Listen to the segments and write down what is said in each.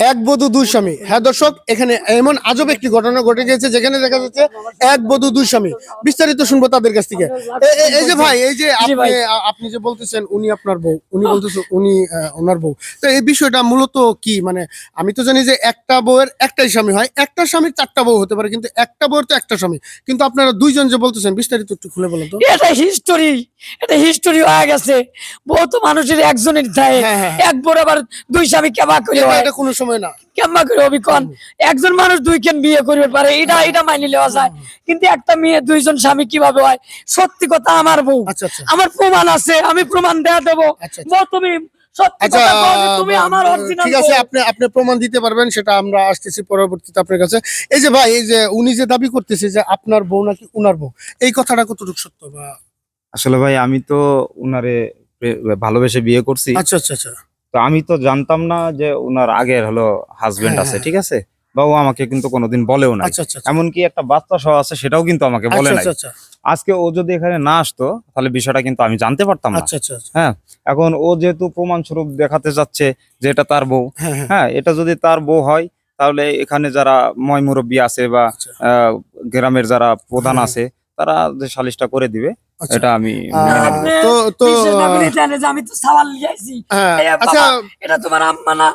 এক বধূ দুই স্বামী। হ্যাঁ দর্শক, এখানে এমন আজব একটি ঘটনা ঘটে গেছে যেখানে দেখা যাচ্ছে এক বধূ দুই স্বামী। বিস্তারিত শুনবো তাদের কাছ থেকে। এই যে ভাই, এই যে আপনি যে বলতেছেন উনি আপনার বউ, উনি বলতেছেন উনি ওনার বউ, তো এই বিষয়টা মূলত কি? মানে আমি তো জানি যে একটা বউয়ের একটাই স্বামী হয়, একটা স্বামীর চারটা বউ হতে পারে, কিন্তু একটা বউয়ের তো একটা স্বামী, কিন্তু আপনারা দুইজন যে বলতেছেন, বিস্তারিত একটু খুলে বলেন তো। এটা হিস্টোরি হয়ে গেছে। বউ তো মানুষের একজনের থাকে, এক বউর আবার দুই স্বামী কেবা করে হয়? এটা কোনো সময় না। কেমন করে হবি কোন? একজন মানুষ দুইখান বিয়ে করবে পারে, এটা মাইনে নেওয়া যায়, কিন্তু একটা মেয়ে দুইজন স্বামী কিভাবে হয়? সত্যি কথা, আমার বউ, আমার প্রমাণ আছে, আমি প্রমাণ দেয়া দেবো। বউ তুমি সত্যি কথা বলো যে তুমি আমার অরিজিনাল। ঠিক আছে, আপনি প্রমাণ দিতে পারবেন, সেটা আমরা আসতেছি পরবর্তীতে আপনার কাছে। এই যে ভাই, এই যে উনি যে দাবি করতেছে যে আপনার বউ নাকি উনার বউ, এই কথাটা কতটুকু সত্য? বা আসলে ভাই, আমি তো উনারে ভালোবেসে বিয়ে করছি। আচ্ছা আচ্ছা আচ্ছা। তো আমি তো জানতাম না যে উনার আগের হলো হাজবেন্ড আছে, ঠিক আছে, বা ও আমাকে কিন্তু কোনোদিন বলেও নাই। এমনকি একটা বাচ্চা সহ আছে, সেটাও কিন্তু আমাকে বলে নাই। আজকে ও যদি এখানে না আসতো তাহলে বিষয়টা কিন্তু আমি জানতে পারতাম না। হ্যাঁ, এখন ও যেহেতু প্রমাণ স্বরূপ দেখাতে যাচ্ছে যে এটা তার বউ, হ্যাঁ, এটা যদি তার বউ হয় তাহলে এখানে যারা ময় মুরব্বী আছে বা গ্রামের যারা প্রধান আছে, তারা যে সালিশটা করে দিবে, এটা আমি আমি তো সওয়াল লিয়াইছি। আচ্ছা, এটা তোমার আম্মা না?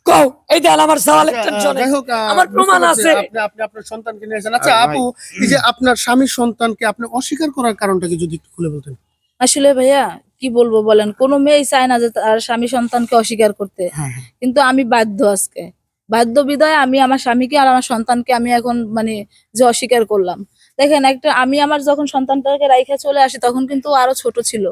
কও, এই দেন আমার সওয়াল একটা জন্য আমার প্রমাণ আছে। আপনি আপনার সন্তানকে নিয়ে আসেন। আচ্ছা আপু, এই যে আপনার স্বামীর সন্তানকে আপনি অস্বীকার করার কারণটা কি যদি একটু খুলে বলতেন? আসলে ভাইয়া কি বলবো বলেন, কোনো মেয়েই চায় না যে তার স্বামী সন্তানকে অস্বীকার করতে, কিন্তু আমি বাধ্য। আজকে বাধ্য বিদায় আমি আমার স্বামীকে আর আমার সন্তানকে আমি এখন মানে যে অস্বীকার করলাম। দেখেন, একটা আমি আমার যখন সন্তানটাকে রাইখা চলে আসি তখন কিন্তু ও আরো ছোট ছিল।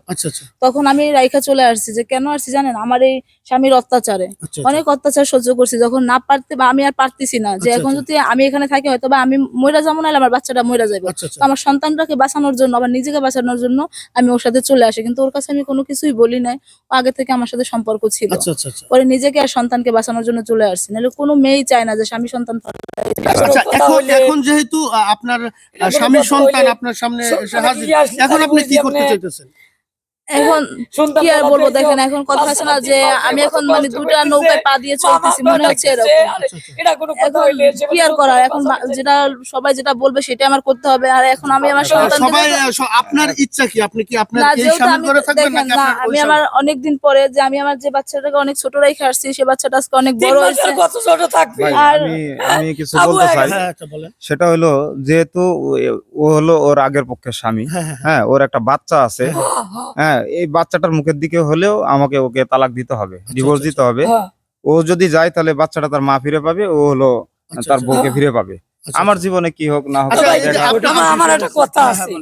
তখন আমি রাইখা চলে আসছি, যে কেন আসছি জানেন? আমার এই স্বামীর অত্যাচারে অনেক অত্যাচার সহ্য করছি, যখন না পারতে বা আমি আর পারতেছি না, যে এখন যদি আমি এখানে থাকি হয়তো বা আমি মইরা যাবো, না আমার বাচ্চাটা মইরা যাবে। তো আমার সন্তানটাকে বাঁচানোর জন্য, আবার নিজেকে বাঁচানোর জন্য আমি ওর সাথে চলে আসি, কিন্তু ওর কাছে আমি কোনো কিছুই বলি নাই। ও আগে থেকে আমার সাথে সম্পর্ক ছিল, পরে নিজেকে আর সন্তানকে বাঁচানোর জন্য চলে আসছি। নাহলে কোনো মেয়েই চায় না যে স্বামী সন্তান। এখন যেহেতু আপনার স্বামীর সন্তান আপনার সামনে এসে হাজির, এখন আপনি কি করতে চাইতেছেন? এখন কি আর বলবো, দেখেন এখন কথা আছে না যে আমি এখন মানে দুটা নৌকায় পা দিয়ে চলতেছি, মনে হচ্ছে এরকম। এখন কি আর করা, এখন যেটা সবাই যেটা বলবে সেটা আমার করতে হবে। আর এখন আমি আমার সন্তান, আপনার ইচ্ছা কি? আপনি কি আপনার এই স্বামী করে থাকবেন নাকি না, আমি আমার অনেকদিন পরে যে আমি আমার যে বাচ্চাটাকে অনেক ছোট রেখে আসছি, সে বাচ্চাটা আজকে অনেক বড় হয়েছে। কত ছোট থাকবে? আর আমি কিছু বলতে চাই, সেটা হলো যেহেতু ও হলো ওর আগের পক্ষের স্বামী, হ্যাঁ, ওর একটা বাচ্চা আছে, হ্যাঁ, এই বাচ্চাটার মুখের দিকে হলেও আমাকে ওকে তালাক দিতে হবে, ডিভোর্স দিতে হবে। ও যদি যায় তাহলে বাচ্চাটা তার মা ফিরে পাবে, ও হলো তার বউকে ফিরে পাবে। আমার জীবনে কি হোক না হোক, আমার একটা কথা আছে,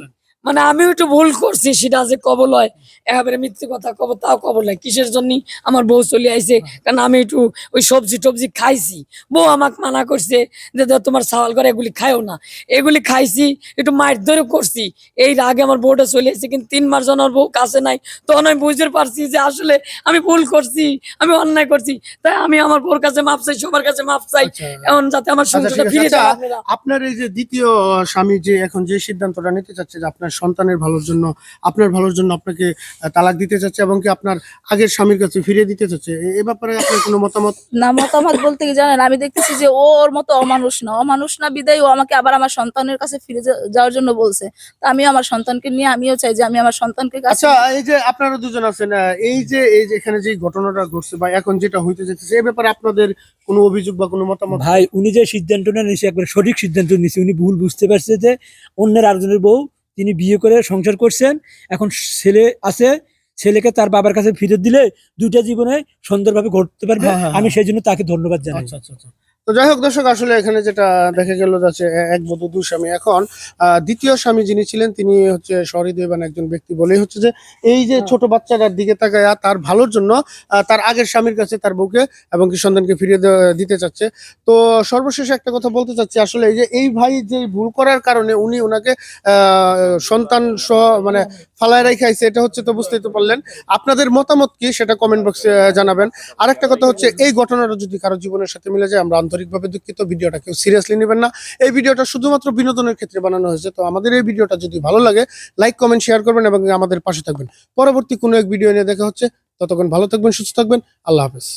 মানে আমি একটু ভুল করছি, সেটা যে কবল হয়, একেবারে মিথ্যে কথা কব, তাও কবল হয়। কিসের জন্য আমার বউ চলে আইছে? কারণ আমি একটু ওই সবজি টবজি খাইছি, বউ আমাকে মানা করছে যে তোমার ছাওয়াল করে এগুলি খাইও না, এগুলি খাইছি, একটু মায়ের ধরে করছি, এই আগে আমার বউটা চলে আসছে। কিন্তু 3 মাস যখন আমার বউ কাছে নাই, তখন আমি বুঝতে পারছি যে আসলে আমি ভুল করছি, আমি অন্যায় করছি। তাই আমি আমার বউর কাছে মাপ চাই, সবার কাছে মাপ চাই, এখন যাতে আমার সংসারটা ফিরে যায়। আপনার এই যে দ্বিতীয় স্বামী যে এখন যে সিদ্ধান্তটা নিতে চাচ্ছে যে আপনার সন্তানের ভালোর জন্য, আপনার ভালোর জন্য আপনাকে তালাক দিতে চাচ্ছে এবং কি আপনার আগের স্বামীর কাছে ফিরিয়ে দিতে চাচ্ছে, এই ব্যাপারে আপনার কোনো মতামত? না, মতামত বলতে কি জানেন, আমি দেখতেছি যে ও ওর মতো অমানুষ না বিদায় ও আমাকে আবার আমার সন্তানের কাছে ফিরে যাওয়ার জন্য বলছে। তা আমি আমার সন্তানকে নিয়ে আমিও চাই যে আমি আমার সন্তানকে কাছে। আচ্ছা, এই যে আপনারা দুজন আছেন, এই যে এখানে যে ঘটনাটা ঘটছে বা এখন যেটা হইতে যাচ্ছে, এই ব্যাপারে আপনাদের কোনো অভিযোগ বা কোনো মতামত? ভাই, উনি যে সিদ্ধান্তটা নিয়েছে একবার সঠিক সিদ্ধান্ত নিয়েছে। উনি ভুল বুঝতে পারছে যে অন্যের আরেকজনের বউ তিনি বিয়ে করে সংসার করছেন, এখন ছেলে আছে, ছেলেকে তার বাবার কাছে ফিরে দিলে দুইটা জীবনে সুন্দরভাবে ঘটতে পারবে। আমি সেই জন্য তাকে ধন্যবাদ জানাই। তো যাই হোক দর্শক, আসলে এখানে যেটা দেখা গেল যাচ্ছে এক বধূ দুই স্বামী। এখন দ্বিতীয় স্বামী যিনি ছিলেন তিনি হচ্ছে সহৃদয়বান একজন ব্যক্তি, বলেই হচ্ছে যে এই যে ছোট বাচ্চাটার দিকে তাকায় তার ভালোর জন্য তার আগের স্বামীর কাছে তার বউকে এবং কি সন্তানকে ফিরিয়ে দিতে চাচ্ছে। তো সর্বশেষে একটা কথা বলতে চাচ্ছি, আসলে এই যে এই ভাই যে ভুল করার কারণে উনি ওনাকে সন্তান সহ মানে ফালায় রেখাইছে, এটা হচ্ছে, তো বুঝতেই তো পারলেন। আপনাদের মতামত কি সেটা কমেন্ট বক্সে জানাবেন। আরেকটা কথা হচ্ছে, এই ঘটনাটা যদি কারো জীবনের সাথে মিলে যায়, আমরা আন্তরিকভাবে দুঃখিত, ভিডিওটা কেউ সিরিয়াসলি নেবেন না। এই ভিডিওটা শুধুমাত্র বিনোদনের ক্ষেত্রে বানানো হয়েছে। তো আমাদের এই ভিডিওটা যদি ভালো লাগে, লাইক কমেন্ট শেয়ার করবেন এবং আমাদের পাশে থাকবেন। পরবর্তী কোনো এক ভিডিও নিয়ে দেখা হচ্ছে, ততক্ষণ ভালো থাকবেন, সুস্থ থাকবেন। আল্লাহ হাফেজ।